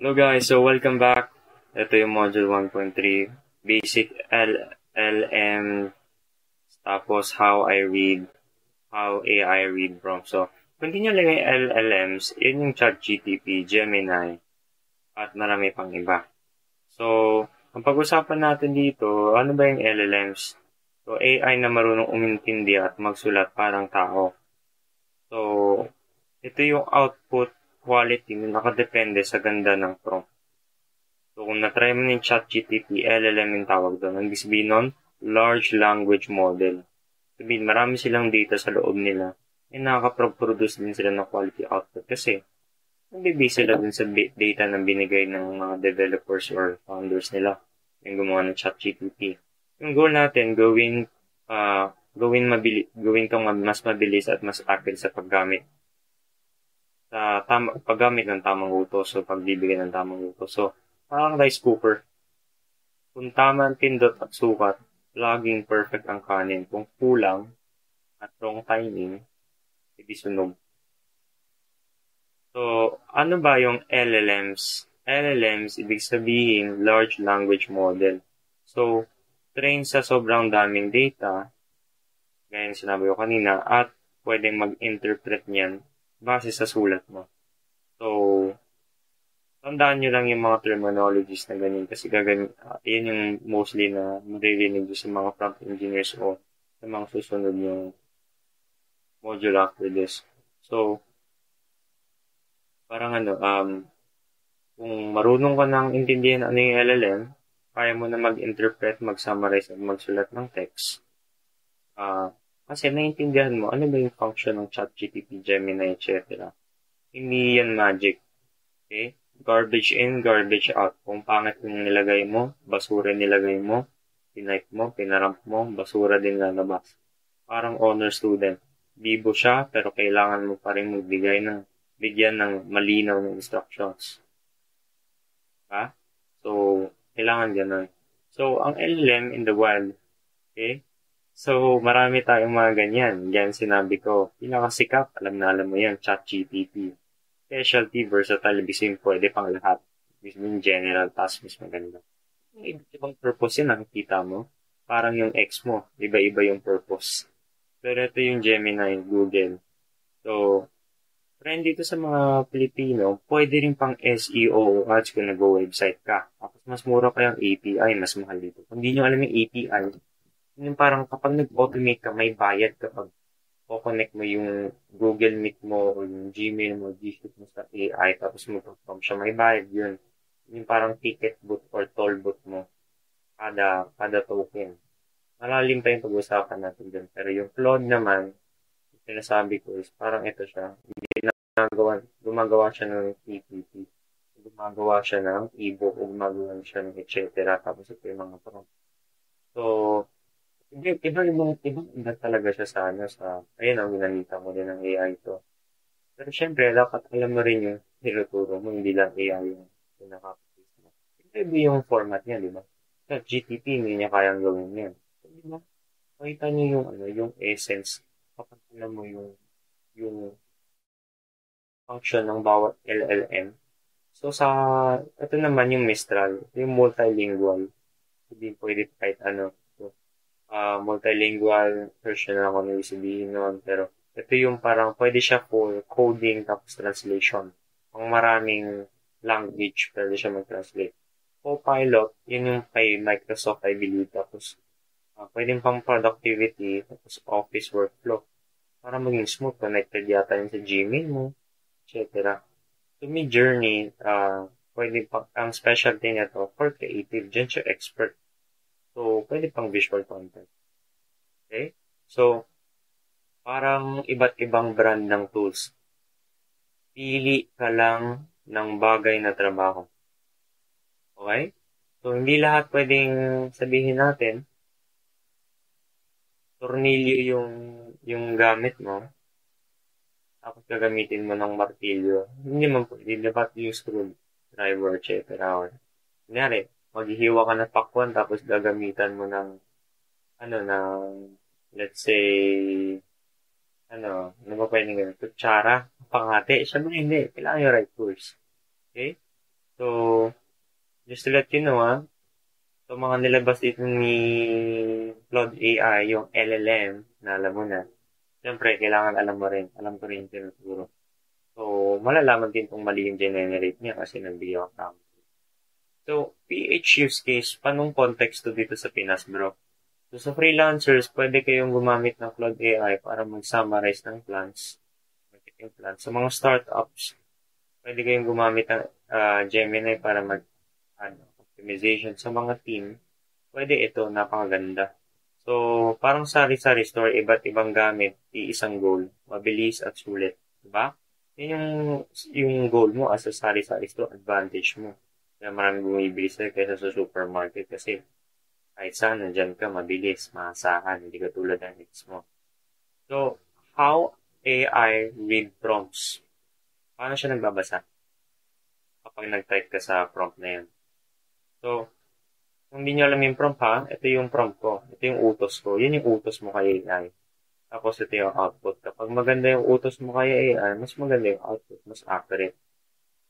Hello guys, so welcome back. Ito yung module 1.3, basic LLM, tapos how AI read prompt. So, kung hindi nyo lang yung LLMs, yun yung ChatGPT, Gemini, at marami pang iba. So, ang pag-usapan natin dito, ano ba yung LLMs? So, AI na marunong umintindi at magsulat parang tao. So, ito yung output quality na nakadepende sa ganda ng prompt. So, kung na-try mo yung ChatGPT, LLM yung tawag doon. Ang ibig sabihin nun, Large Language Model. Sabihin, marami silang data sa loob nila. Nakaka-produce din sila ng quality output kasi nagbibase sila dun sa data na binigay ng mga developers or founders nila yung gumawa ng ChatGPT. Yung goal natin, gawin tong mas mabilis at mas accurate sa paggamit ng tamang utos o pagbibigay ng tamang utos. So, parang rice cooker. Kung tama ang pindot at sukat, laging perfect ang kanin. Kung kulang at wrong timing, hindi sunog. So, ano ba yung LLMs? LLMs, ibig sabihin, Large Language Model. So, train sa sobrang daming data, gaya ng sinabi ko kanina, at pwedeng mag-interpret niyan base sa sulat mo. So, tandaan nyo lang yung mga terminologies na ganyan kasi yan yung mostly na maririnig sa mga prompt engineers o sa mga susunod yung module after this. So, parang kung marunong ka nang intindihan ano yung LLM, kaya mo na mag-interpret, mag-summarize, at magsulat ng text. Kasi naiintindihan mo ano ba yung function ng ChatGPT, Gemini, etc. Hindi yan magic. Okay? Garbage in, garbage out. Kung pangit yung nilagay mo, basura nilagay mo, tinype mo, pinaramp mo, basura din lalabas. Parang honor student. Bibo siya, pero kailangan mo pa rin bigyan ng malinaw ng instructions. Diba? So, kailangan ganun. So, ang LLM in the wild, okay? So, marami tayong mga ganyan. Yan sinabi ko. Pinakasikat, alam mo yan, ChatGPT. Specialty, versatile, ibig pwede pang lahat. Ibig general, task mas maganda. Yung ibang purpose yun, nakikita mo. Parang yung X mo, iba-iba yung purpose. Pero ito yung Gemini, Google. So, trend dito sa mga Pilipino, pwede rin pang SEO o ads kung nag-website ka. Tapos mas mura pa yung API, mas mahal dito. Kung hindi nyo alam yung API, yung parang kapag nag-automate ka, may bayad kapag connect mo yung Google Meet mo o yung Gmail mo, G-Suite mo sa AI, tapos mo-perform siya, may bayad yun. Yung parang ticket booth or toll booth mo, kada token. Malalim pa yung pag-usapan natin dun. Pero yung Claude naman, yung sinasabi ko is parang ito siya. Gumagawa siya ng PPT. Gumagawa siya ng ebook o gumagawa siya ng etc. Tapos ito yung mga prompt. So, ibang talaga siya ayun ang ginamita mo din ng AI to. Pero syempre, dapat alam mo rin yung tinuturo mo, hindi lang AI yung pinaka-case mo. Iba yung format niya, di ba? Sa GTP, hindi niya kayang gawin yan. So, di ba? Makita niyo yung essence. Kapag alam mo yung function ng bawat LLM. So, ito naman yung Mistral, yung multilingual. Hindi pwede kahit ano. So, multilingual version lang ako nang sabihin nun. Pero, ito yung parang pwede siya for coding tapos translation. Ang maraming language pwede siya mag-translate. Copilot, yun yung kay Microsoft, I believe. Tapos, pwedeng pang productivity, tapos office workflow. Para maging smooth, connected yata yun sa Gmail mo, etc. To me, Journey, pwede pang, ang specialty niya to, for creative, dyan siya expert. So, pwede pang visual content. Okay? So, parang iba't ibang brand ng tools. Pili ka lang ng bagay na trabaho. Okay? So, hindi lahat pwedeng sabihin natin, tornilyo yung gamit mo, tapos gagamitin mo ng martilyo. Hindi man pwede, dapat yung screwdriver, etc. Kunyari, maghihiwa ka ng pakwan, tapos gagamitan mo ng, let's say, ano ba pwede ganun? Kutsara, pangate. Siyempre hindi. Kailangan yung right tools. Okay? So, just to let you know, so mga nilabas dito ni Claude AI, yung LLM, na alam mo na. Siyempre, kailangan alam mo rin. Alam ko rin yung tinuturo. So, malalaman din kung mali yung generate niya kasi nagbigay ako tama. So, PH use case, panong context to dito sa Pinas, bro? So, sa freelancers, pwede kayong gumamit ng Claude AI para mag-summarize ng plans, marketing plans. Sa mga startups, pwede kayong gumamit ng Gemini para mag optimization. Sa mga team, pwede ito, napakaganda. So, parang sari-sari store, iba't ibang gamit, iisang goal, mabilis at sulit. Diba? Yun yung goal mo as a sari-sari store, advantage mo. Kaya maraming bumibili sa'yo kaysa sa supermarket kasi kahit saan, nandyan ka, mabilis, maasahan, hindi ka tulad ng needs mo. So, how AI read prompts? Paano siya nagbabasa kapag nag-type ka sa prompt na yan? So, kung hindi nyo alam yung prompt ha, ito yung prompt ko. Ito yung utos ko. Yun yung utos mo kay AI. Tapos ito yung output. Kapag maganda yung utos mo kay AI, mas maganda yung output, mas accurate.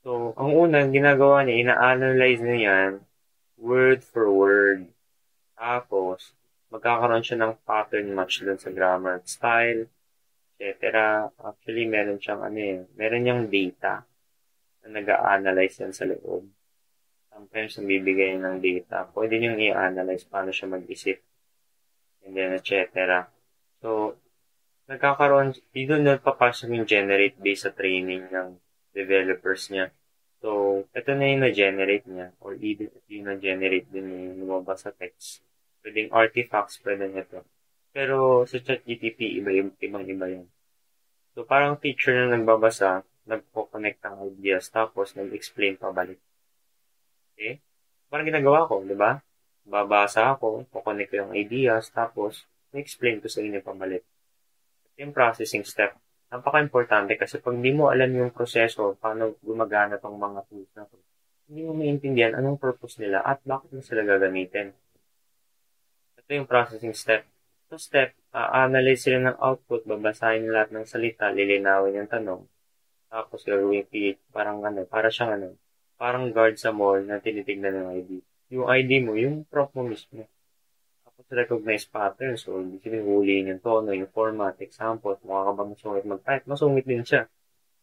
So, ang unang ginagawa niya, ina-analyze niya yan word for word. Tapos, magkakaroon siya ng pattern match dun sa grammar at style, etc. Actually, meron siyang meron niyang data na nag-a-analyze yan sa loob. Sometimes, nagbibigay ng data. Pwede niyong i-analyze paano siya mag-isip, and then, etc. So, nagkakaroon, dito na papasok yung generate based sa training ng developers niya. So, ito na yung na-generate niya, or even ito yung na-generate din yung lumabas sa text. Pwedeng artifacts, pwede niya to. Pero sa ChatGPT, ibang-iba yan. So, parang teacher na nagbabasa, nagpo-connect ng ideas, tapos nag-explain pabalik. Okay? Parang ginagawa ko, di ba? Babasa ako, po-connect ko yung ideas, tapos nag-explain ko sa inyo pabalik. Yung processing step, napaka-importante kasi pag di mo alam yung proseso, paano gumagana tong mga tools na to, hindi mo maintindihan anong purpose nila at bakit mo sila gagamitin. Ito yung processing step. So step, analyze sila ng output, babasahin lahat ng salita, lilinawin yung tanong, tapos gagawin PH, parang guard sa mall na tinitignan ng ID. Yung ID mo, yung prompt mo mismo. Tapos recognize pattern. So, hindi sabihin huliin yung tono, yung format, example, mukha ka ba masungit mag-type? Masungit din siya.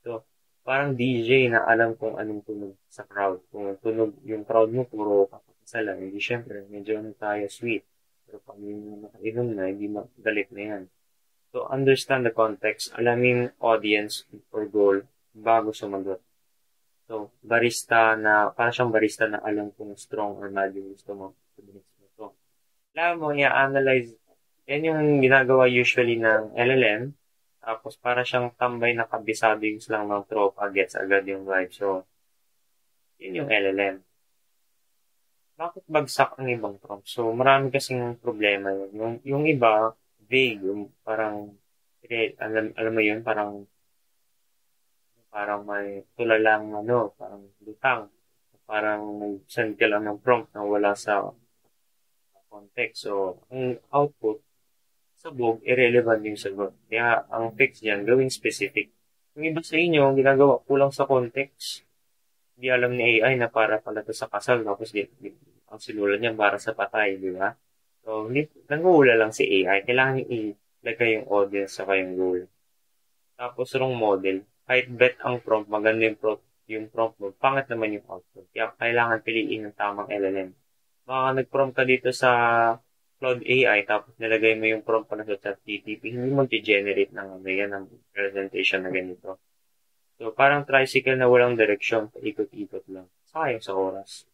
So, parang DJ na alam kung anong tunog sa crowd. Kung tunog, yung crowd mo, puro kapakasala. Hindi syempre, medyo tayo sweet. Pero pag yung nakainom na, hindi magalit na yan. So, understand the context, alamin audience or goal bago sumagot. So, parang siyang barista na alam kung strong or mild yung gusto mo. So, alam mo, i-analyze. Yan yung ginagawa usually ng LLM. Tapos, para siyang tambay na kabisado yung lang ng tropa, gets agad yung vibe. So, yun yung LLM. Bakit bagsak ang ibang prompt? So, marami kasing problema yun. Yung iba, vague. Yung parang, alam mo yun, parang may tulalang, parang lutang. Parang nag-send ka lang ng prompt na wala sa context. So, ang output, sabog, irrelevant yung sagot. Kaya, ang fix dyan, gawing specific. Yung iba sa inyo, ginagawa kulang sa context. Hindi alam ni AI na para pala to sa kasal, tapos ang sinulat niya para sa patay, di ba? So, nanguhula lang si AI. Kailangan yung ilagay yung audience sa kayong goal. Tapos, wrong model. Kahit bet ang prompt, maganda yung prompt mo, pangit naman yung output. Kaya, kailangan piliin ng tamang LLM. Baka nag-prompt ka dito sa Claude AI, tapos nilagay mo yung prompt pala sa ChatGPT, hindi mag-generate ng presentation na ganito. So, parang tricycle na walang direksyon, paikot-ikot lang. Sayang sa oras.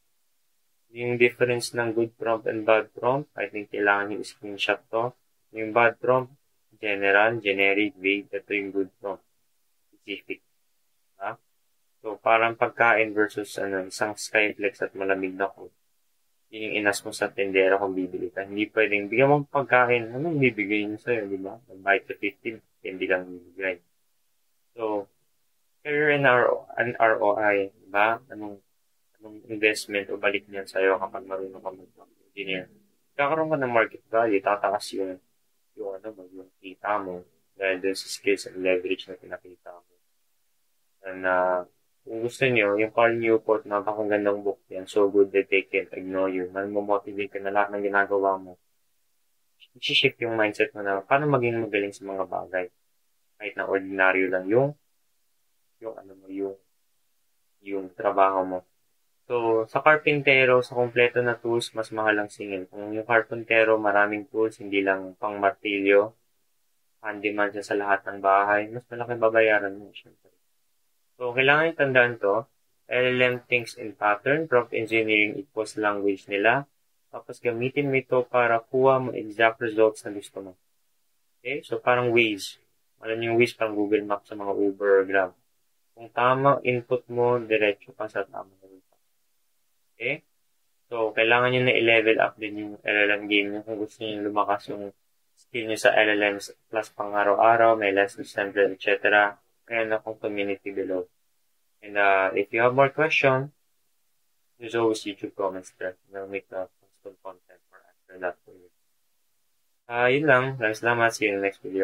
Yung difference ng good prompt and bad prompt, I think kailangan yung screenshot to. Yung bad prompt, general, generic, vague. Ito yung good prompt, specific. Ha? So, parang pagkain versus isang skyflex at malamig na code. Yun yung inas mo sa tendera kung bibili ka. Hindi pwedeng bigyan mo pagkain. Anong bibigay niyo sa'yo, di ba? Bite to 15, hindi lang bibigay. So, career and ROI, di ba? Anong investment o balik niyan sa'yo kapag marunong ka mag-engineer. Kakaroon ka ng market value, tataas yung kita mo dahil dun sa skills and leverage na pinakita mo. And kung gusto niyo, yung Carl Newport, napakagandang book yan. So good that they can't ignore you. Motivate ka na lahat ng ginagawa mo. I-shift yung mindset mo na paano maging magaling sa mga bagay. Kahit na ordinaryo lang yung ano mo, yung trabaho mo. So, sa karpintero, sa kompleto na tools, mas mahal ang singil. Kung yung karpintero, maraming tools, hindi lang pang martilyo, handyman siya sa lahat ng bahay, mas malaki babayaran mo, syempre. So, kailangan yung tandaan to. LLM thinks in pattern, prompt engineering equals language nila. Tapos gamitin mo ito para kuha mo exact results na gusto mo. Okay? So, parang Waze. Alam niyo yung Waze, parang Google Maps sa mga Uber or Grab. Kung tama input mo, diretso ka sa tamang resulta. Okay? So, kailangan nyo na i-level up din yung LLM game nyo kung gusto nyo lumakas yung skill nyo sa LLMs plus pang araw-araw, may lessons centered, etc. Kaya akong community below. And if you have more questions, there's always YouTube comments there. I'll make the custom content for answer that for you. Yun lang. Maraming salamat. See you in the next video.